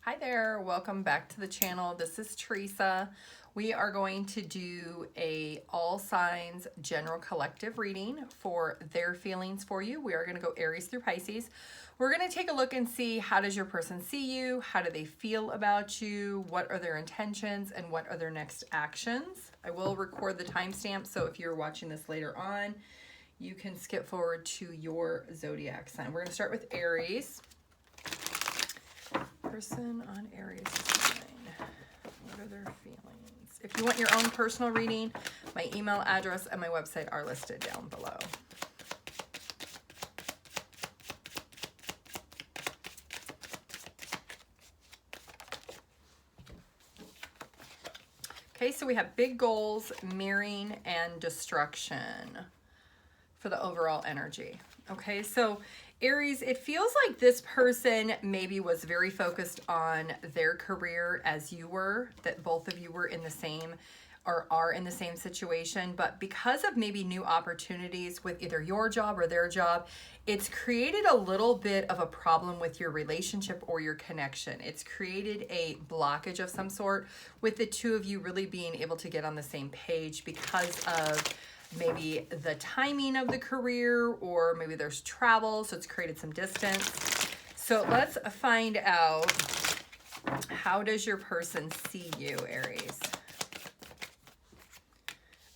Hi there, welcome back to the channel. This is Teresa. We are going to do a all signs general collective reading for their feelings for you. We are going to go Aries through Pisces. We're going to take a look and see, how does your person see you? How do they feel about you? What are their intentions and what are their next actions? I will record the timestamp, so if you're watching this later on, you can skip forward to your zodiac sign. We're going to start with Aries. Person on Aries sign. What are their feelings? If you want your own personal reading, my email address and my website are listed down below. Okay, so we have big goals, mirroring, and destruction for the overall energy. Okay, so Aries, it feels like this person maybe was very focused on their career as you were, that both of you were in the same or are in the same situation, but because of maybe new opportunities with either your job or their job, it's created a little bit of a problem with your relationship or your connection. It's created a blockage of some sort with the two of you really being able to get on the same page because of maybe the timing of the career, or maybe there's travel, so it's created some distance. So let's find out, how does your person see you, Aries?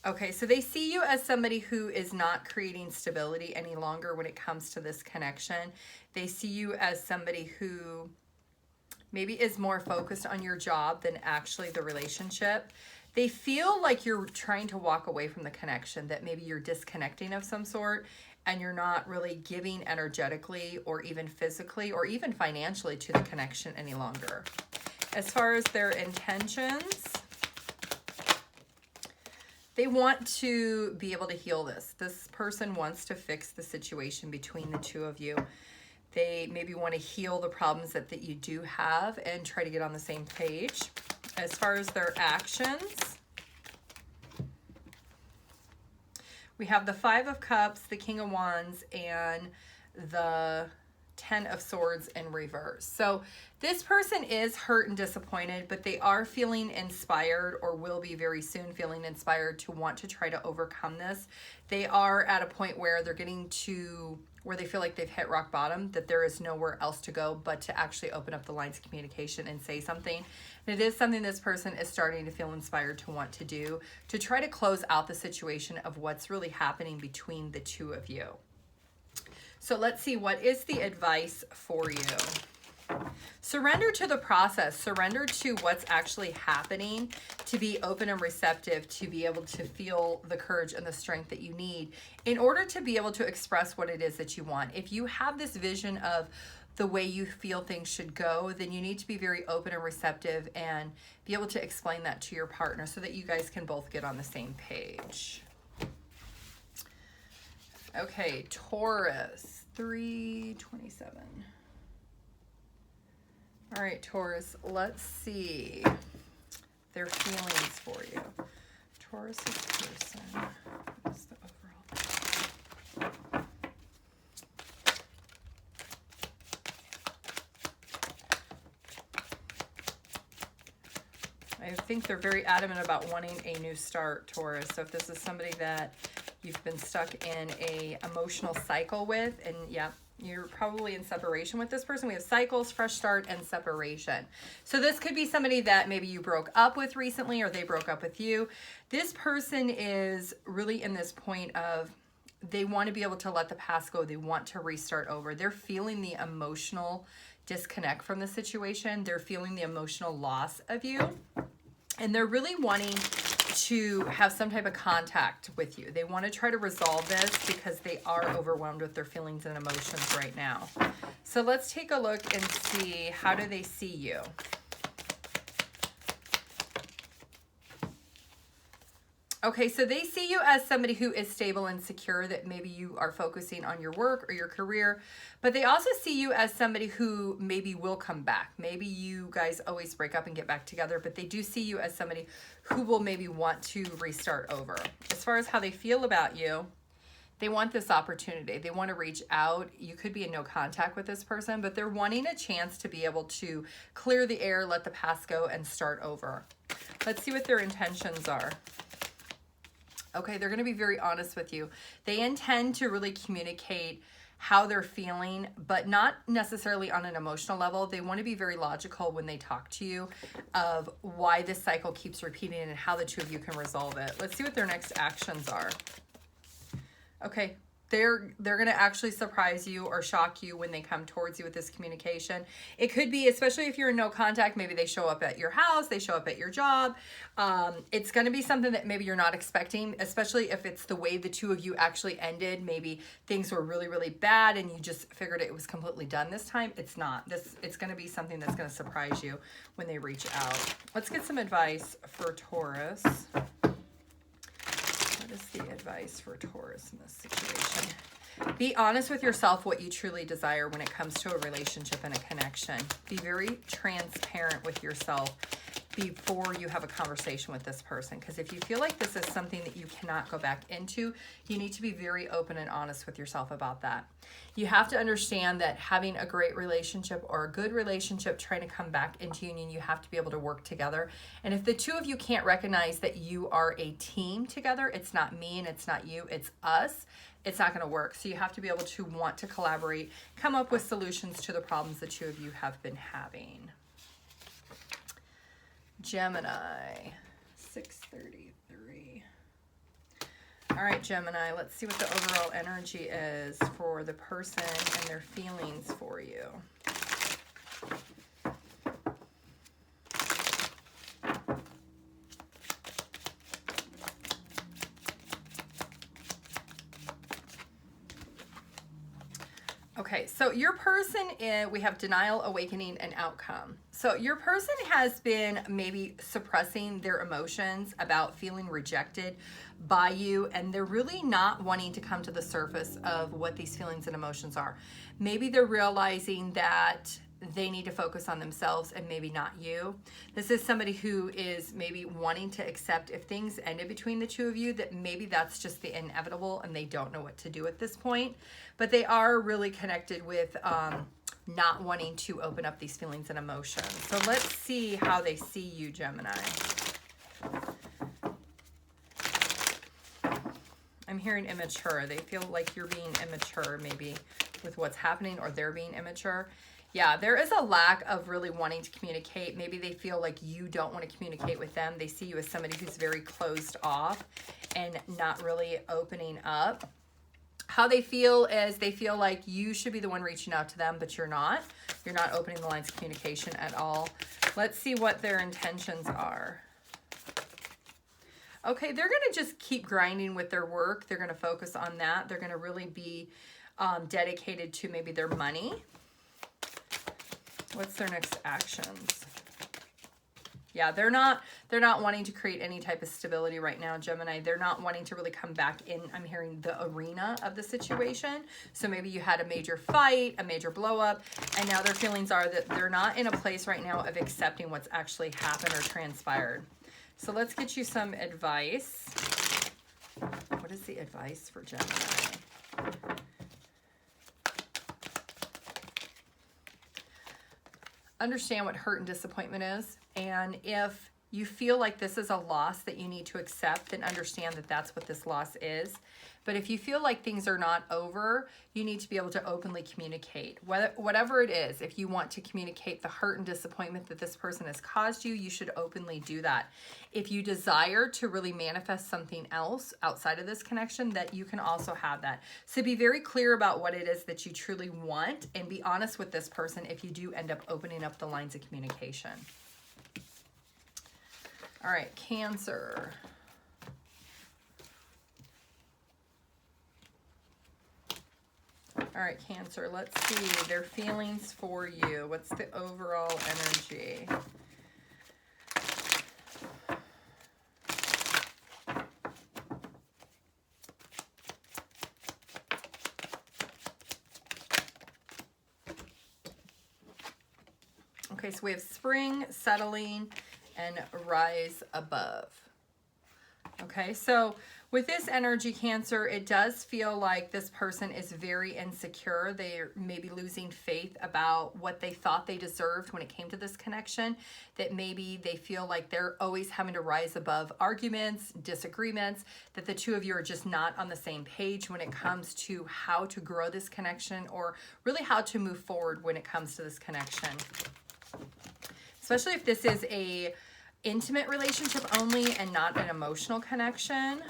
Okay, so they see you as somebody who is not creating stability any longer when it comes to this connection. They see you as somebody who maybe is more focused on your job than actually the relationship. They feel like you're trying to walk away from the connection, that maybe you're disconnecting of some sort and you're not really giving energetically or even physically or even financially to the connection any longer. As far as their intentions, they want to be able to heal this. This person wants to fix the situation between the two of you. They maybe want to heal the problems that you do have and try to get on the same page. As far as their actions, we have the Five of Cups, the King of Wands, and the Ten of Swords in reverse. So this person is hurt and disappointed, but they are feeling inspired, or will be very soon feeling inspired to want to try to overcome this. They are at a point where they're getting to where they feel like they've hit rock bottom, that there is nowhere else to go but to actually open up the lines of communication and say something. And it is something this person is starting to feel inspired to want to do, to try to close out the situation of what's really happening between the two of you. So let's see, what is the advice for you? Surrender to the process, surrender to what's actually happening, to be open and receptive, to be able to feel the courage and the strength that you need in order to be able to express what it is that you want. If you have this vision of the way you feel things should go, then you need to be very open and receptive and be able to explain that to your partner so that you guys can both get on the same page. Okay, Taurus, 327. All right, Taurus, let's see their feelings for you. Taurus's person, what's the overall? I think they're very adamant about wanting a new start, Taurus. So if this is somebody that you've been stuck in a emotional cycle with, and yeah, you're probably in separation with this person. We have cycles, fresh start, and separation. So this could be somebody that maybe you broke up with recently, or they broke up with you. This person is really in this point of, they want to be able to let the past go. They want to restart over. They're feeling the emotional disconnect from the situation. They're feeling the emotional loss of you. And they're really wanting to have some type of contact with you. They want to try to resolve this because they are overwhelmed with their feelings and emotions right now. So let's take a look and see, how do they see you? Okay, so they see you as somebody who is stable and secure, that maybe you are focusing on your work or your career, but they also see you as somebody who maybe will come back. Maybe you guys always break up and get back together, but they do see you as somebody who will maybe want to restart over. As far as how they feel about you, They want this opportunity. They want to reach out. You could be in no contact with this person, but they're wanting a chance to be able to clear the air, let the past go, and start over. Let's see what their intentions are. Okay, they're going to be very honest with you. They intend to really communicate how they're feeling, but not necessarily on an emotional level. They want to be very logical when they talk to you of why this cycle keeps repeating and how the two of you can resolve it. Let's see what their next actions are. Okay, they're going to actually surprise you or shock you when they come towards you with this communication. It could be, especially if you're in no contact, maybe they show up at your house, they show up at your job. It's going to be something that maybe you're not expecting, especially if it's the way the two of you actually ended. Maybe things were really, really bad and you just figured it was completely done this time. It's not. It's going to be something that's going to surprise you when they reach out. Let's get some advice for Taurus. What is the advice for Taurus in this situation? Be honest with yourself what you truly desire when it comes to a relationship and a connection. Be very transparent with yourself before you have a conversation with this person. Because if you feel like this is something that you cannot go back into, you need to be very open and honest with yourself about that. You have to understand that having a great relationship or a good relationship trying to come back into union, you have to be able to work together. And if the two of you can't recognize that you are a team together, it's not me and it's not you, it's us, it's not going to work. So you have to be able to want to collaborate, come up with solutions to the problems the two of you have been having. Gemini, 6:33. All right, Gemini, let's see what the overall energy is for the person and their feelings for you. Okay, so your person, we have denial, awakening, and outcome. So your person has been maybe suppressing their emotions about feeling rejected by you, and they're really not wanting to come to the surface of what these feelings and emotions are. Maybe they're realizing that they need to focus on themselves and maybe not you. This is somebody who is maybe wanting to accept if things ended between the two of you, that maybe that's just the inevitable and they don't know what to do at this point. But they are really connected with not wanting to open up these feelings and emotions. So let's see how they see you, Gemini. I'm hearing immature. They feel like you're being immature maybe with what's happening, or they're being immature. Yeah, there is a lack of really wanting to communicate. Maybe they feel like you don't want to communicate with them. They see you as somebody who's very closed off and not really opening up. How they feel is they feel like you should be the one reaching out to them, but you're not. You're not opening the lines of communication at all. Let's see what their intentions are. Okay, they're going to just keep grinding with their work. They're going to focus on that. They're going to really be dedicated to maybe their money. What's their next actions? Yeah, they're not wanting to create any type of stability right now, Gemini. They're not wanting to really come back in, I'm hearing, the arena of the situation. So maybe you had a major fight, a major blow up, and now their feelings are that they're not in a place right now of accepting what's actually happened or transpired. So let's get you some advice. What is the advice for Gemini? Understand what hurt and disappointment is, and if you feel like this is a loss that you need to accept, then understand that that's what this loss is. But if you feel like things are not over, you need to be able to openly communicate. Whatever it is, if you want to communicate the hurt and disappointment that this person has caused you, you should openly do that. If you desire to really manifest something else outside of this connection, that you can also have that. So be very clear about what it is that you truly want, and be honest with this person if you do end up opening up the lines of communication. All right, Cancer. All right, Cancer, let's see their feelings for you. What's the overall energy? Okay, so we have spring, settling, and rise above. Okay, so With this energy, Cancer, it does feel like this person is very insecure. They're maybe losing faith about what they thought they deserved when it came to this connection, that maybe they feel like they're always having to rise above arguments, disagreements, that the two of you are just not on the same page when it comes to how to grow this connection, or really how to move forward when it comes to this connection. Especially if this is a intimate relationship only and not an emotional connection.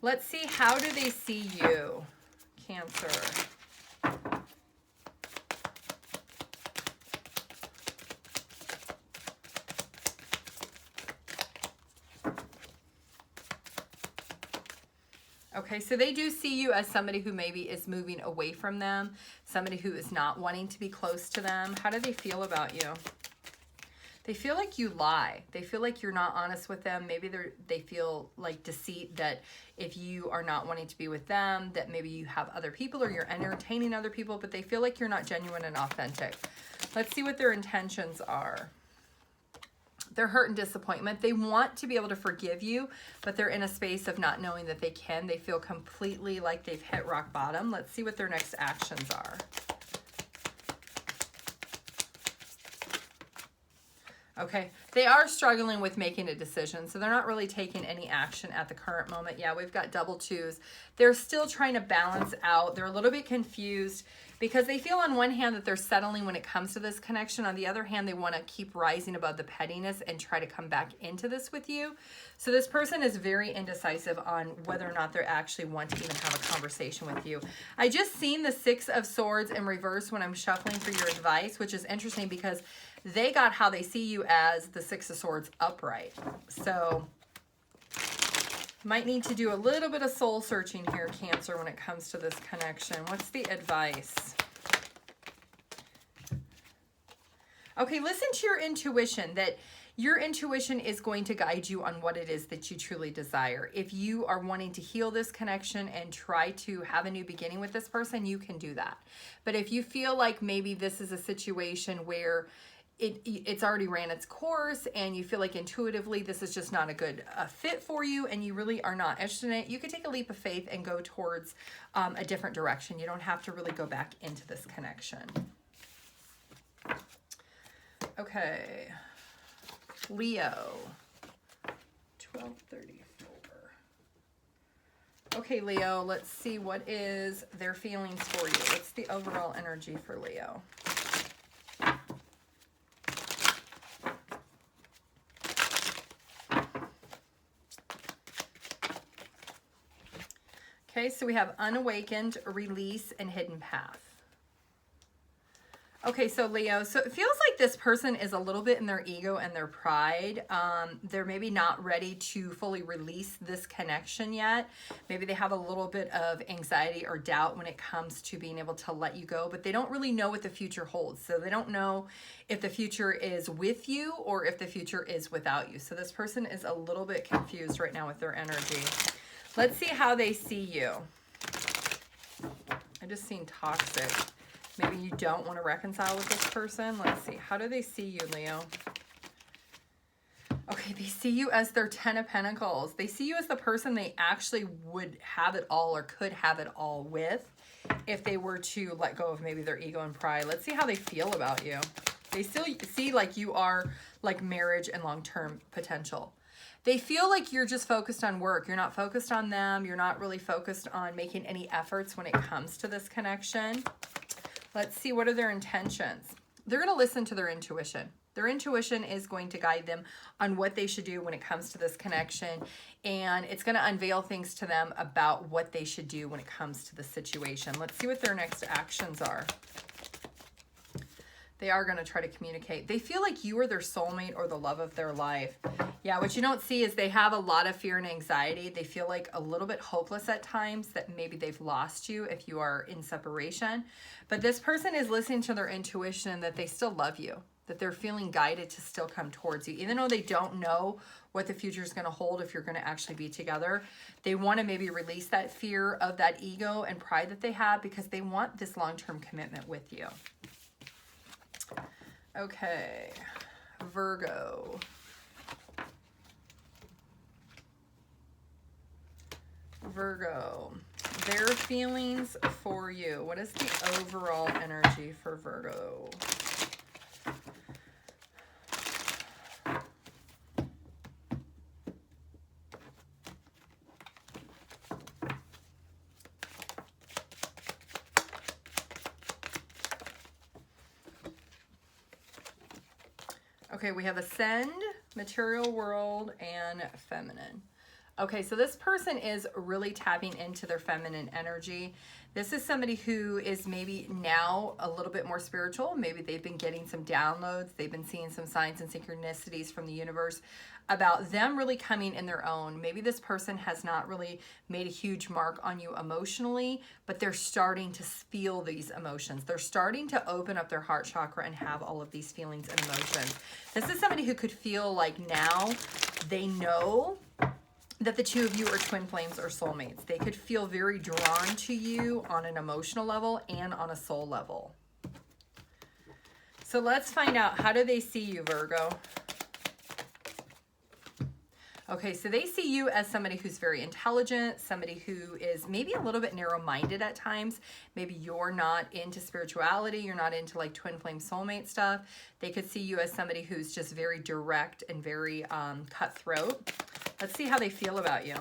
Let's see, how do they see you, Cancer? Okay, so they do see you as somebody who maybe is moving away from them, somebody who is not wanting to be close to them. How do they feel about you? They feel like you lie. They feel like you're not honest with them. Maybe they feel like deceit, that if you are not wanting to be with them, that maybe you have other people or you're entertaining other people, but they feel like you're not genuine and authentic. Let's see what their intentions are. They're hurt and disappointment. They want to be able to forgive you, but they're in a space of not knowing that they can. They feel completely like they've hit rock bottom. Let's see what their next actions are. Okay, they are struggling with making a decision, so they're not really taking any action at the current moment. Yeah, we've got double twos. They're still trying to balance out. They're a little bit confused because they feel on one hand that they're settling when it comes to this connection. On the other hand, they want to keep rising above the pettiness and try to come back into this with you. So this person is very indecisive on whether or not they actually want to even have a conversation with you. I just seen the Six of Swords in reverse when I'm shuffling for your advice, which is interesting because they got how they see you as the Six of Swords upright. So might need to do a little bit of soul searching here, Cancer, when it comes to this connection. What's the advice? Okay, listen to your intuition, that your intuition is going to guide you on what it is that you truly desire. If you are wanting to heal this connection and try to have a new beginning with this person, you can do that. But if you feel like maybe this is a situation where it's already ran its course and you feel like intuitively this is just not a good fit for you and you really are not interested in it, you could take a leap of faith and go towards a different direction. You don't have to really go back into this connection. Okay, Leo, 1234. Okay, Leo, let's see what is their feelings for you. What's the overall energy for Leo? Okay, so we have unawakened, release, and hidden path. Okay, so Leo, so it feels like this person is a little bit in their ego and their pride. They're maybe not ready to fully release this connection yet. Maybe they have a little bit of anxiety or doubt when it comes to being able to let you go, but they don't really know what the future holds. So they don't know if the future is with you or if the future is without you. So this person is a little bit confused right now with their energy. Let's see how they see you. I just seen toxic. Maybe you don't want to reconcile with this person. Let's see. How do they see you, Leo? Okay, they see you as their 10 of Pentacles. They see you as the person they actually would have it all or could have it all with if they were to let go of maybe their ego and pride. Let's see how they feel about you. They still see like you are like marriage and long-term potential. They feel like you're just focused on work. You're not focused on them. You're not really focused on making any efforts when it comes to this connection. Let's see, what are their intentions? They're going to listen to their intuition. Their intuition is going to guide them on what they should do when it comes to this connection. And it's going to unveil things to them about what they should do when it comes to the situation. Let's see what their next actions are. They are going to try to communicate. They feel like you are their soulmate or the love of their life. Yeah, what you don't see is they have a lot of fear and anxiety. They feel like a little bit hopeless at times, that maybe they've lost you if you are in separation. But this person is listening to their intuition that they still love you, that they're feeling guided to still come towards you. Even though they don't know what the future is going to hold if you're going to actually be together, they want to maybe release that fear of that ego and pride that they have because they want this long-term commitment with you. Okay, Virgo. Virgo, their feelings for you. What is the overall energy for Virgo? Okay, we have Ascend, Material World, and Feminine. Okay, so this person is really tapping into their feminine energy. This is somebody who is maybe now a little bit more spiritual. Maybe they've been getting some downloads. They've been seeing some signs and synchronicities from the universe about them really coming in their own. Maybe this person has not really made a huge mark on you emotionally, but they're starting to feel these emotions. They're starting to open up their heart chakra and have all of these feelings and emotions. This is somebody who could feel like now they know that the two of you are twin flames or soulmates. They could feel very drawn to you on an emotional level and on a soul level. So let's find out, how do they see you, Virgo? Okay, so they see you as somebody who's very intelligent, somebody who is maybe a little bit narrow-minded at times. Maybe you're not into spirituality, you're not into like twin flame soulmate stuff. They could see you as somebody who's just very direct and very cutthroat. Let's see how they feel about you.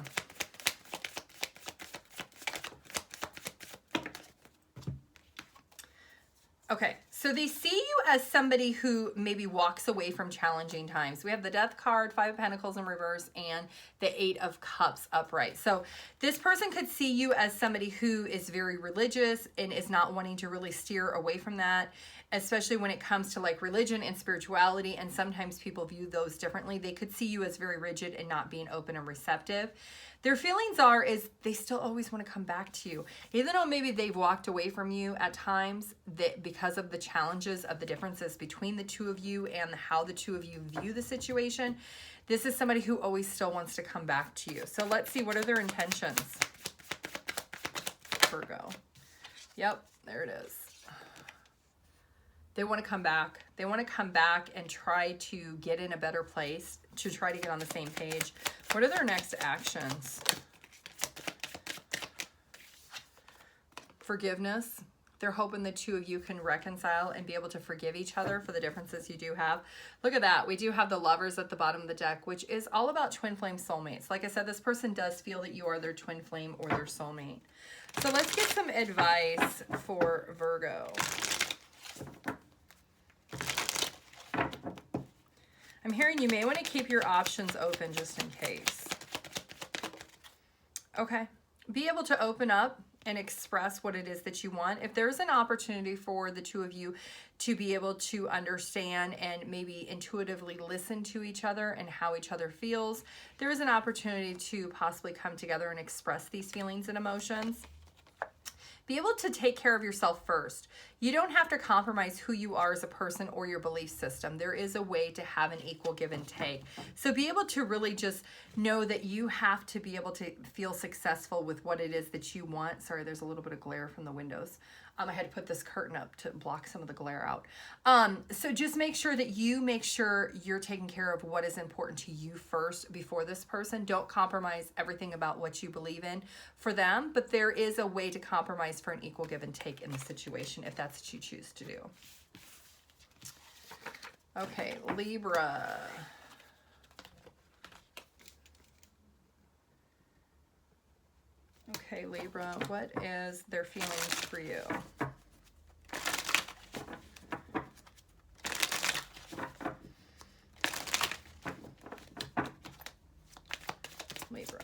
Okay, so they see you as somebody who maybe walks away from challenging times. We have the Death card, 5 of Pentacles in reverse, and the 8 of Cups upright. So this person could see you as somebody who is very religious and is not wanting to really steer away from that, especially when it comes to like religion and spirituality, and sometimes people view those differently. They could see you as very rigid and not being open and receptive. Their feelings is they still always want to come back to you. Even though maybe they've walked away from you at times because of the challenges of the differences between the two of you and how the two of you view the situation, this is somebody who always still wants to come back to you. So let's see, what are their intentions? Virgo. Yep, there it is. They want to come back. They want to come back and try to get in a better place, to try to get on the same page. What are their next actions? Forgiveness. They're hoping the two of you can reconcile and be able to forgive each other for the differences you do have. Look at that. We do have the Lovers at the bottom of the deck, which is all about twin flame soulmates. Like I said, this person does feel that you are their twin flame or their soulmate. So let's get some advice for Virgo. I'm hearing you may want to keep your options open just in case. Okay. Be able to open up and express what it is that you want. If there's an opportunity for the two of you to be able to understand and maybe intuitively listen to each other and how each other feels, there is an opportunity to possibly come together and express these feelings and emotions. Be able to take care of yourself first. You don't have to compromise who you are as a person or your belief system. There is a way to have an equal give and take. So be able to really just know that you have to be able to feel successful with what it is that you want. Sorry, there's a little bit of glare from the windows. I had to put this curtain up to block some of the glare out. So just make sure that you're taking care of what is important to you first before this person. Don't compromise everything about what you believe in for them, but there is a way to compromise for an equal give and take in the situation if that's what you choose to do. Okay, Libra. Okay, Libra, what is their feelings for you? Libra.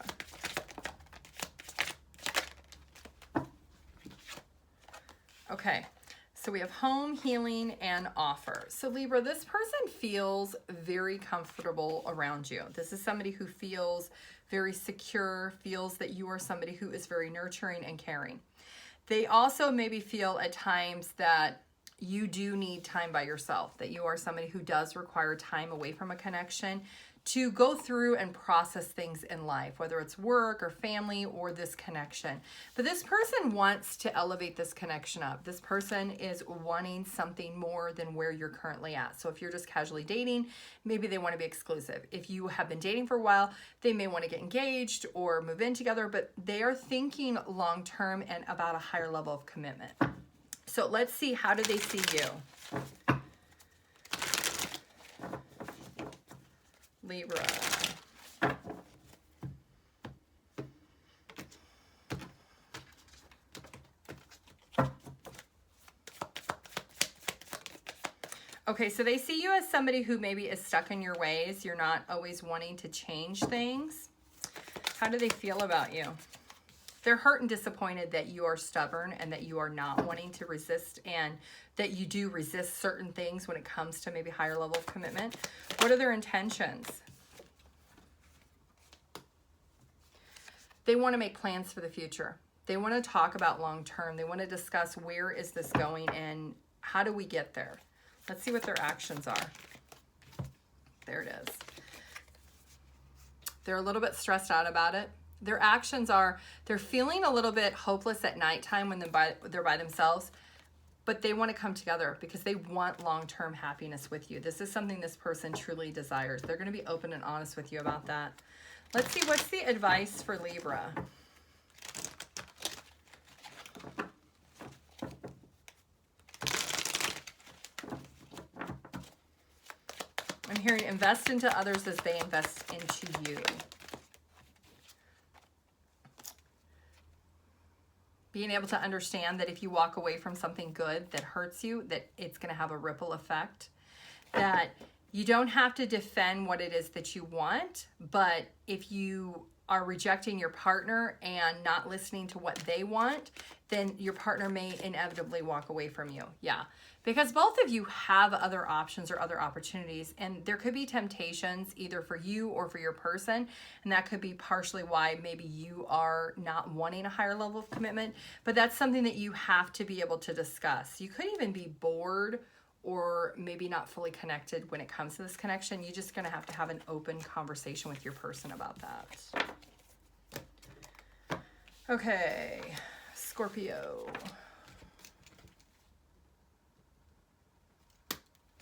Okay, so we have home, healing, and offer. So Libra, this person feels very comfortable around you. This is somebody who feels very secure, feels that you are somebody who is very nurturing and caring. They also maybe feel at times that you do need time by yourself, that you are somebody who does require time away from a connection to go through and process things in life, whether it's work or family or this connection. But this person wants to elevate this connection up. This person is wanting something more than where you're currently at. So if you're just casually dating, maybe they want to be exclusive. If you have been dating for a while, they may want to get engaged or move in together, but they are thinking long-term and about a higher level of commitment. So let's see, how do they see you? Libra. Okay, so they see you as somebody who maybe is stuck in your ways. You're not always wanting to change things. How do they feel about you? They're hurt and disappointed that you are stubborn and that you are not wanting to resist, and that you do resist certain things when it comes to maybe higher level of commitment. What are their intentions? They want to make plans for the future. They want to talk about long term. They want to discuss where is this going and how do we get there. Let's see what their actions are. There it is. They're a little bit stressed out about it. Their actions are, they're feeling a little bit hopeless at nighttime when they're by themselves, but they want to come together because they want long-term happiness with you. This is something this person truly desires. They're going to be open and honest with you about that. Let's see, what's the advice for Libra? I'm hearing invest into others as they invest into you. Being able to understand that if you walk away from something good that hurts you, that it's going to have a ripple effect. That you don't have to defend what it is that you want, but if you are rejecting your partner and not listening to what they want, then your partner may inevitably walk away from you. Yeah, because both of you have other options or other opportunities, and there could be temptations either for you or for your person, and that could be partially why maybe you are not wanting a higher level of commitment, but that's something that you have to be able to discuss. You could even be bored or maybe not fully connected when it comes to this connection. You're just going to have an open conversation with your person about that. Okay, Scorpio.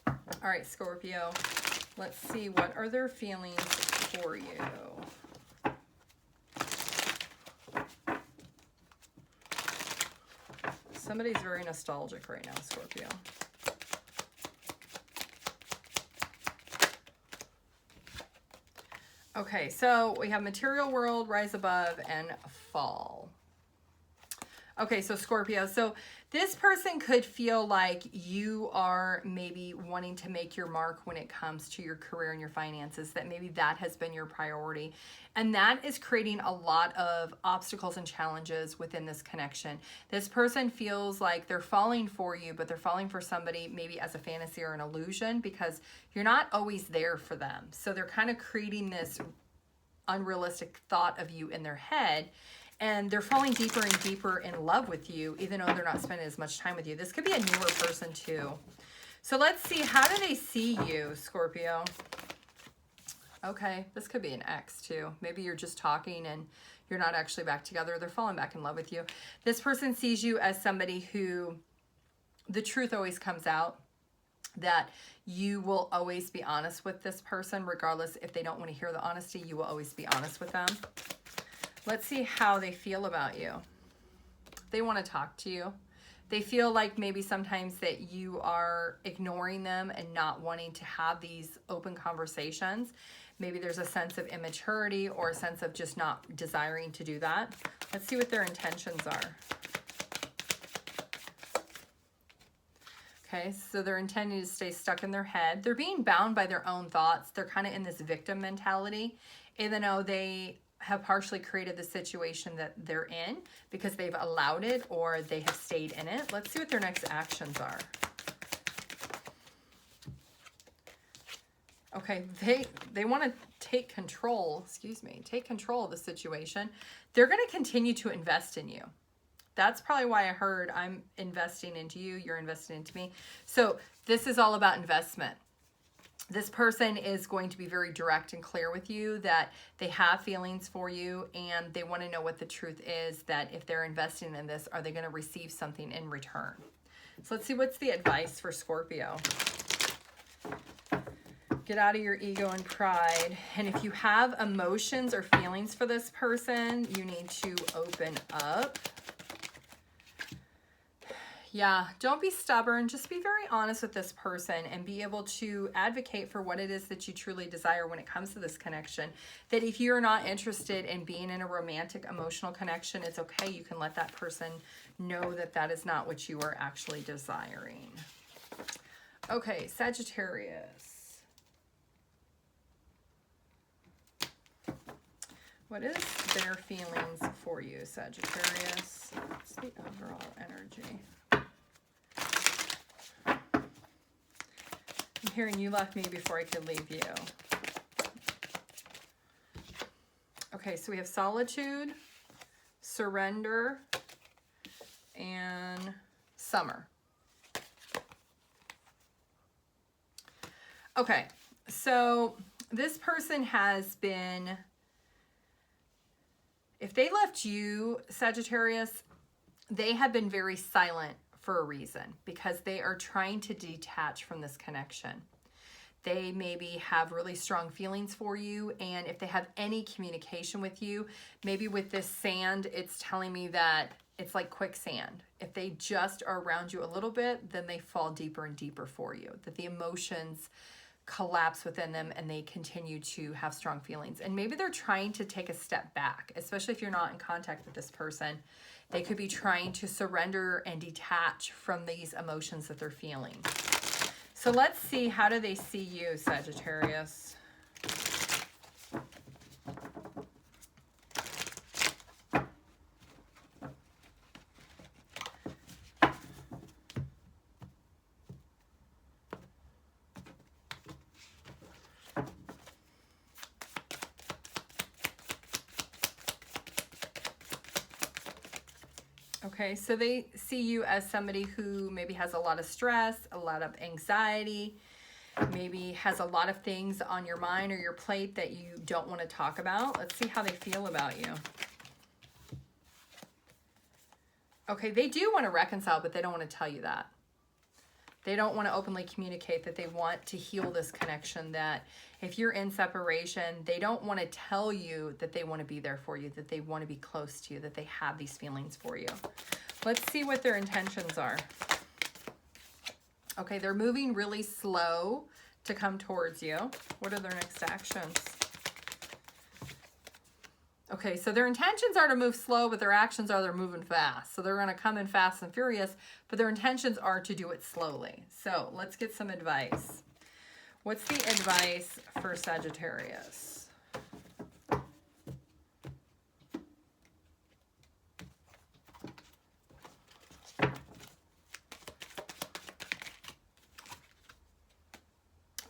All right, Scorpio, let's see, what are their feelings for you? Somebody's very nostalgic right now, Scorpio. Okay, so we have material world, rise above, and fall. Okay, so Scorpio, so this person could feel like you are maybe wanting to make your mark when it comes to your career and your finances, that maybe that has been your priority. And that is creating a lot of obstacles and challenges within this connection. This person feels like they're falling for you, but they're falling for somebody maybe as a fantasy or an illusion because you're not always there for them. So they're kind of creating this unrealistic thought of you in their head. And they're falling deeper and deeper in love with you, even though they're not spending as much time with you. This could be a newer person too. So let's see, how do they see you, Scorpio? Okay, this could be an ex too. Maybe you're just talking and you're not actually back together. They're falling back in love with you. This person sees you as somebody who the truth always comes out, that you will always be honest with this person, regardless if they don't want to hear the honesty, you will always be honest with them. Let's see how they feel about you. They want to talk to you. They feel like maybe sometimes that you are ignoring them and not wanting to have these open conversations. Maybe there's a sense of immaturity or a sense of just not desiring to do that. Let's see what their intentions are. Okay, so they're intending to stay stuck in their head. They're being bound by their own thoughts. They're kind of in this victim mentality, even though they have partially created the situation that they're in because they've allowed it or they have stayed in it. Let's see what their next actions are. Okay, they want to take control, take control of the situation. They're going to continue to invest in you. That's probably why I heard I'm investing into you, you're investing into me. So this is all about investment. This person is going to be very direct and clear with you that they have feelings for you and they want to know what the truth is, that if they're investing in this, are they going to receive something in return? So let's see, what's the advice for Scorpio? Get out of your ego and pride. And if you have emotions or feelings for this person, you need to open up. Yeah, don't be stubborn. Just be very honest with this person and be able to advocate for what it is that you truly desire when it comes to this connection. That if you're not interested in being in a romantic, emotional connection, it's okay. You can let that person know that that is not what you are actually desiring. Okay, Sagittarius. What is their feelings for you, Sagittarius? What's the overall energy? I'm hearing you left me before I could leave you. Okay, so we have solitude, surrender, and summer. Okay, so this person has been, if they left you, Sagittarius, they have been very silent for a reason, because they are trying to detach from this connection. They maybe have really strong feelings for you, and if they have any communication with you, maybe with this sand, it's telling me that it's like quicksand. If they just are around you a little bit, then they fall deeper and deeper for you, that the emotions collapse within them and they continue to have strong feelings. And maybe they're trying to take a step back, especially if you're not in contact with this person. They could be trying to surrender and detach from these emotions that they're feeling. So let's see, how do they see you, Sagittarius? Okay, so they see you as somebody who maybe has a lot of stress, a lot of anxiety, maybe has a lot of things on your mind or your plate that you don't want to talk about. Let's see how they feel about you. Okay, they do want to reconcile, but they don't want to tell you that. They don't want to openly communicate that they want to heal this connection, that if you're in separation, they don't want to tell you that they want to be there for you, that they want to be close to you, that they have these feelings for you. Let's see what their intentions are. Okay, they're moving really slow to come towards you. What are their next actions? Okay, so their intentions are to move slow, but their actions are they're moving fast. So they're going to come in fast and furious, but their intentions are to do it slowly. So let's get some advice. What's the advice for Sagittarius?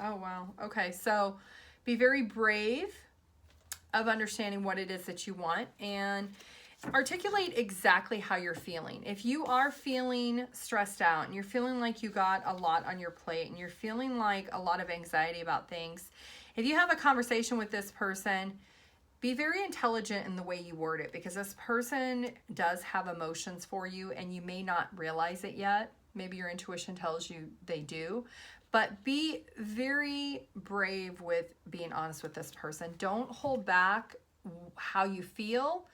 Oh, wow. Okay, so be very brave of understanding what it is that you want and articulate exactly how you're feeling. If you are feeling stressed out and you're feeling like you got a lot on your plate and you're feeling like a lot of anxiety about things, if you have a conversation with this person, be very intelligent in the way you word it, because this person does have emotions for you and you may not realize it yet. Maybe your intuition tells you they do. But be very brave with being honest with this person. Don't hold back how you feel,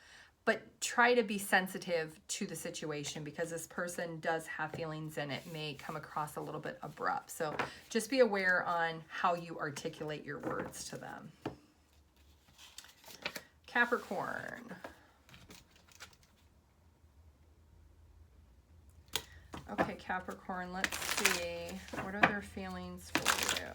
but try to be sensitive to the situation, because this person does have feelings and it may come across a little bit abrupt. So just be aware on how you articulate your words to them. Capricorn. Okay, Capricorn, let's see. What are their feelings for you?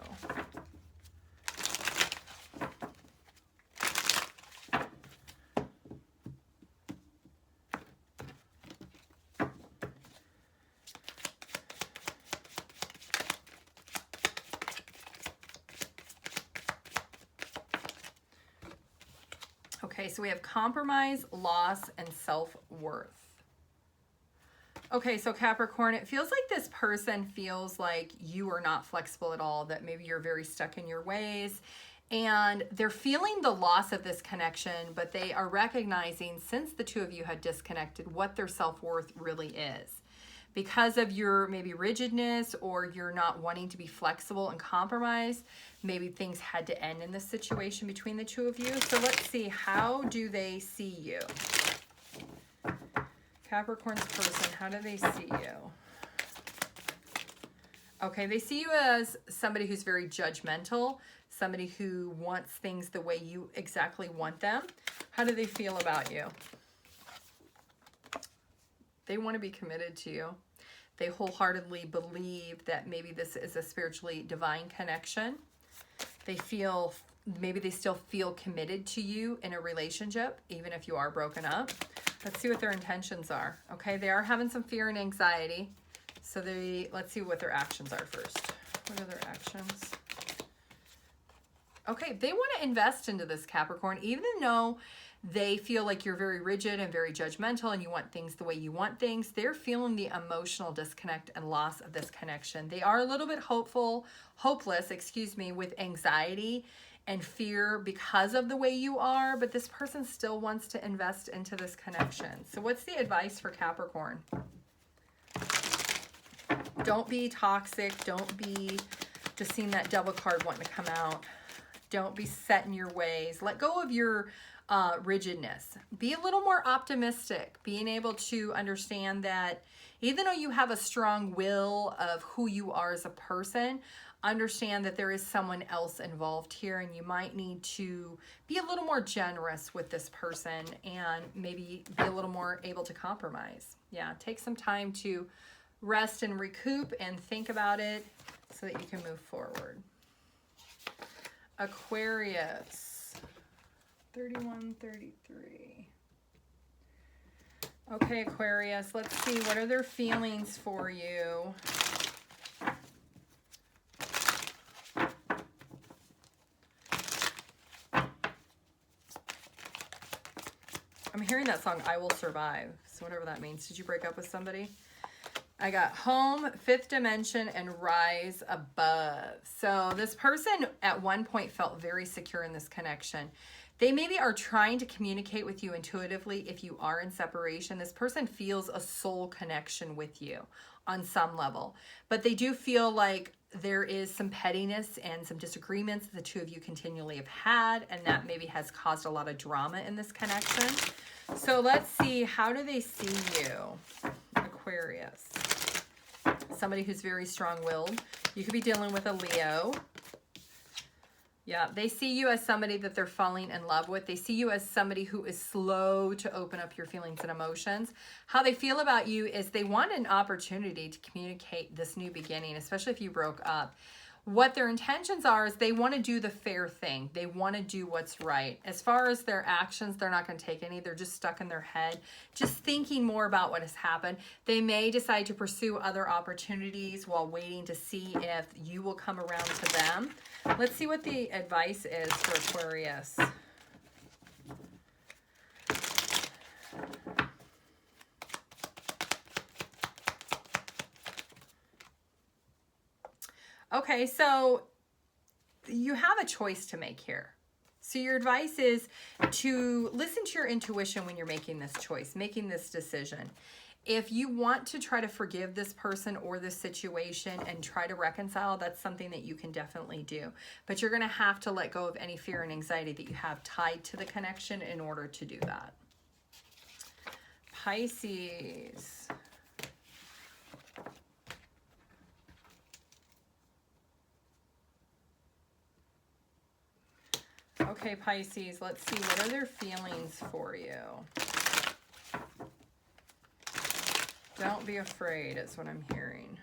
Okay, so we have compromise, loss, and self-worth. Okay, so Capricorn, it feels like this person feels like you are not flexible at all, that maybe you're very stuck in your ways, and they're feeling the loss of this connection, but they are recognizing, since the two of you had disconnected, what their self-worth really is. Because of your maybe rigidness, or you're not wanting to be flexible and compromise, maybe things had to end in this situation between the two of you. So let's see, how do they see you? Capricorn's person, how do they see you? Okay, they see you as somebody who's very judgmental, somebody who wants things the way you exactly want them. How do they feel about you? They want to be committed to you. They wholeheartedly believe that maybe this is a spiritually divine connection. They feel, maybe they still feel committed to you in a relationship, even if you are broken up. Let's see what their intentions are. Okay, they are having some fear and anxiety. So let's see what their actions are first. What are their actions? Okay, they want to invest into this, Capricorn, even though they feel like you're very rigid and very judgmental and you want things the way you want things. They're feeling the emotional disconnect and loss of this connection. They are a little bit hopeless, with anxiety and fear because of the way you are, but this person still wants to invest into this connection. So what's the advice for Capricorn? Don't be toxic. Don't be just seeing that devil card wanting to come out. Don't be set in your ways. Let go of your rigidness. Be a little more optimistic. Being able to understand that even though you have a strong will of who you are as a person, understand that there is someone else involved here, and you might need to be a little more generous with this person and maybe be a little more able to compromise. Yeah, take some time to rest and recoup and think about it so that you can move forward. Aquarius, 3133. Okay, Aquarius, let's see, what are their feelings for you? I'm hearing that song, I Will Survive. So whatever that means. Did you break up with somebody? I got home, fifth dimension, and rise above. So this person at one point felt very secure in this connection. They maybe are trying to communicate with you intuitively if you are in separation. This person feels a soul connection with you on some level. But they do feel like there is some pettiness and some disagreements the two of you continually have had, and that maybe has caused a lot of drama in this connection. So let's see, how do they see you, Aquarius? Somebody who's very strong-willed. You could be dealing with a Leo. Yeah, they see you as somebody that they're falling in love with. They see you as somebody who is slow to open up your feelings and emotions. How they feel about you is they want an opportunity to communicate this new beginning, especially if you broke up. What their intentions are is they want to do the fair thing. They want to do what's right. As far as their actions, they're not going to take any. They're just stuck in their head, just thinking more about what has happened. They may decide to pursue other opportunities while waiting to see if you will come around to them. Let's see what the advice is for Aquarius. Okay, so you have a choice to make here. So your advice is to listen to your intuition when you're making this choice, making this decision. If you want to try to forgive this person or this situation and try to reconcile, that's something that you can definitely do. But you're going to have to let go of any fear and anxiety that you have tied to the connection in order to do that. Pisces. Okay, Pisces, let's see, what are their feelings for you? Don't be afraid, is what I'm hearing.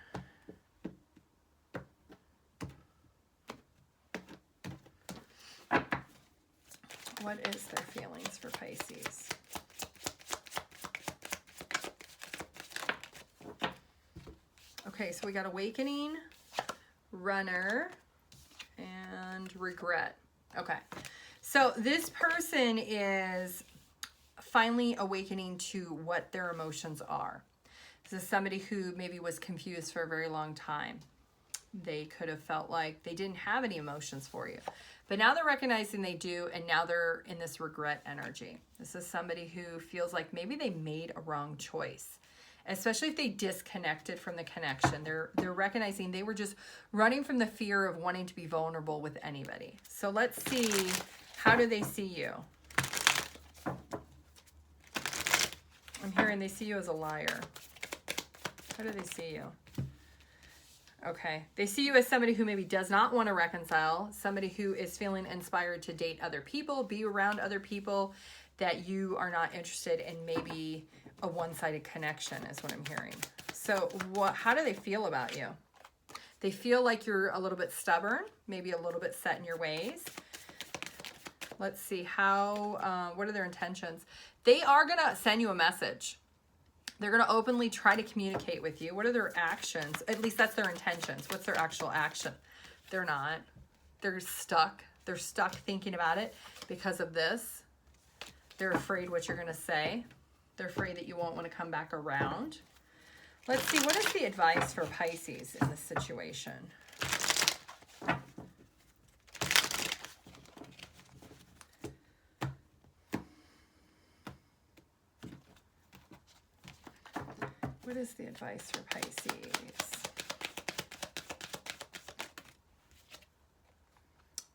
What is their feelings for Pisces? Okay, so we got awakening, runner, and regret. Okay, so this person is finally awakening to what their emotions are. This is somebody who maybe was confused for a very long time. They could have felt like they didn't have any emotions for you. But now they're recognizing they do, and now they're in this regret energy. This is somebody who feels like maybe they made a wrong choice, especially if they disconnected from the connection. They're recognizing they were just running from the fear of wanting to be vulnerable with anybody. So let's see, how do they see you? I'm hearing they see you as a liar. How do they see you? Okay, they see you as somebody who maybe does not want to reconcile, somebody who is feeling inspired to date other people, be around other people, that you are not interested in maybe a one-sided connection is what I'm hearing. So how do they feel about you? They feel like you're a little bit stubborn, maybe a little bit set in your ways. Let's see, what are their intentions? They are going to send you a message. They're going to openly try to communicate with you. What are their actions? At least that's their intentions. What's their actual action? They're not. They're stuck. They're stuck thinking about it because of this. They're afraid what you're going to say. They're afraid that you won't want to come back around. Let's see, what is the advice for Pisces in this situation? What is the advice for Pisces?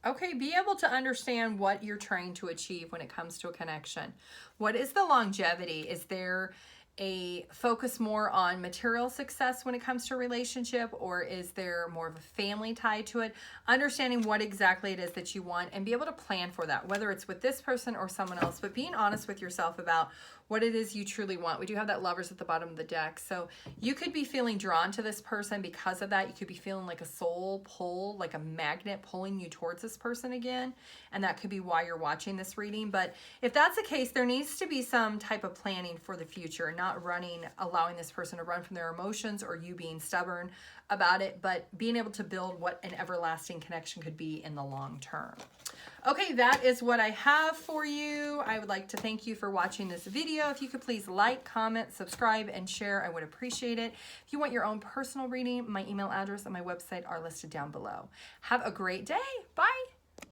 Okay, be able to understand what you're trying to achieve when it comes to a connection. What is the longevity? Is there a focus more on material success when it comes to a relationship, or is there more of a family tie to it? Understanding what exactly it is that you want and be able to plan for that, whether it's with this person or someone else, but being honest with yourself about what it is you truly want. We do have that Lovers at the bottom of the deck. So you could be feeling drawn to this person because of that. You could be feeling like a soul pull, like a magnet pulling you towards this person again. And that could be why you're watching this reading. But if that's the case, there needs to be some type of planning for the future, not allowing this person to run from their emotions or you being stubborn about it, but being able to build what an everlasting connection could be in the long term. Okay, that is what I have for you. I would like to thank you for watching this video. If you could please like, comment, subscribe, and share, I would appreciate it. If you want your own personal reading, my email address and my website are listed down below. Have a great day. Bye.